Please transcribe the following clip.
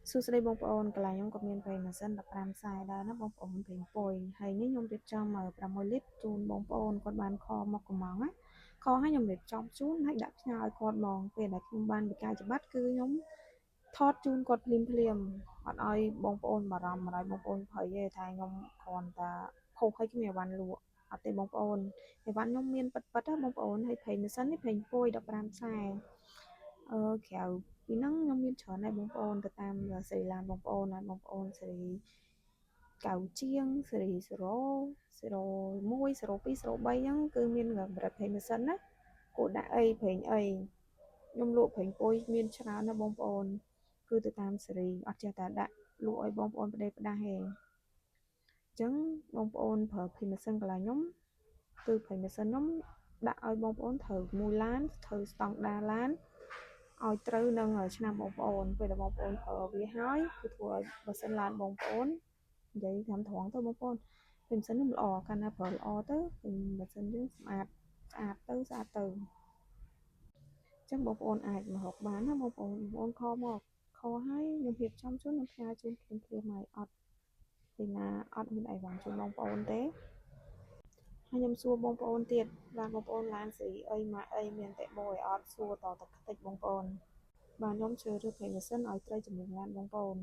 សួស្តីបងប្អូនកន្លែងខ្ញុំក៏មានប្រេងម៉ាស៊ីន15ខ្សែដែរណាបងប្អូនប្រេងពុយហើយនេះខ្ញុំរៀបចំ6លីត្រជូនបងប្អូនគាត់បានខមកកំងណាខឲ្យខ្ញុំរៀបចំជូនហើយដាក់ផ្ញើឲ្យគាត់ហ្មងពេលដែលខ្ញុំបានវិការច្បាប់គឺខ្ញុំថតជូនគាត់ភ្លាមអត់ឲ្យបងប្អូនបារម្ភឲ្យបងប្អូនភ័យទេថាខ្ញុំគ្រាន់តែផុសឲ្យគ្មានអីវ៉ាន់លក់អត់ទេបងប្អូនអីវ៉ាន់ខ្ញុំមានប៉ិតណាបងប្អូនហើយប្រេងម៉ាស៊ីននេះប្រេងពុយ15ខ្សែក្រៅពីហ្នឹងខ្ញុំមានច្រើនដែរបងប្អូនទៅតាមសេរីឡានបងប្អូនណាបងប្អូនសេរីកៅជាងសេរី01 02 03ហ្នឹងគឺមានកម្រិតប្រេងម៉ាស៊ីនណាគួរដាក់អីប្រេងអីខ្ញុំលក់ប្រេងពុយមានច្រើនណាបងប្អូនគឺទៅតាមសេរីអត់ចេះតែដាក់លក់ឲ្យបងប្អូនផ្ដេសផ្ដាស់ទេអញ្ចឹងបងប្អូនប្រើប្រេងម៉ាស៊ីនកន្លែងខ្ញុំគឺប្រេងម៉ាស៊ីនខ្ញុំដាក់ឲ្យបងប្អូនត្រូវ1ឡានត្រូវស្តង់ដារឡានឲ្យត្រូវនឹងឆ្នាំបងប្អូនពេលដែលបងប្អូនប្រើវាហើយគឺធ្វើឲ្យបើសិនឡានបងប្អូននិយាយតាមត្រង់ទៅបងប្អូនប្រេងម៉ាស៊ីនខ្ញុំល្អកាលណាប្រើល្អទៅប្រេងម៉ាស៊ីនយើងស្អាតទៅអញ្ចឹងបងប្អូនអាចមករកបានណាបងប្អូនខមកខឲ្យខ្ញុំរៀបចំជូនខ្ញុំផ្ញើជូនភ្លាមឲ្យអត់ពីណាអត់មានអីវ៉ាន់ជូនបងប្អូនទេហើយខ្ញុំសួរបងប្អូនទៀតបានបងប្អូនឡានសេរីអីម៉ាកអីមានតែបយអត់សួរតតិចបងប្អូនបាទខ្ញុំជ្រើសរើសប្រេងម៉ាស៊ីនឲ្យត្រូវចំនួនឡានបងប្អូន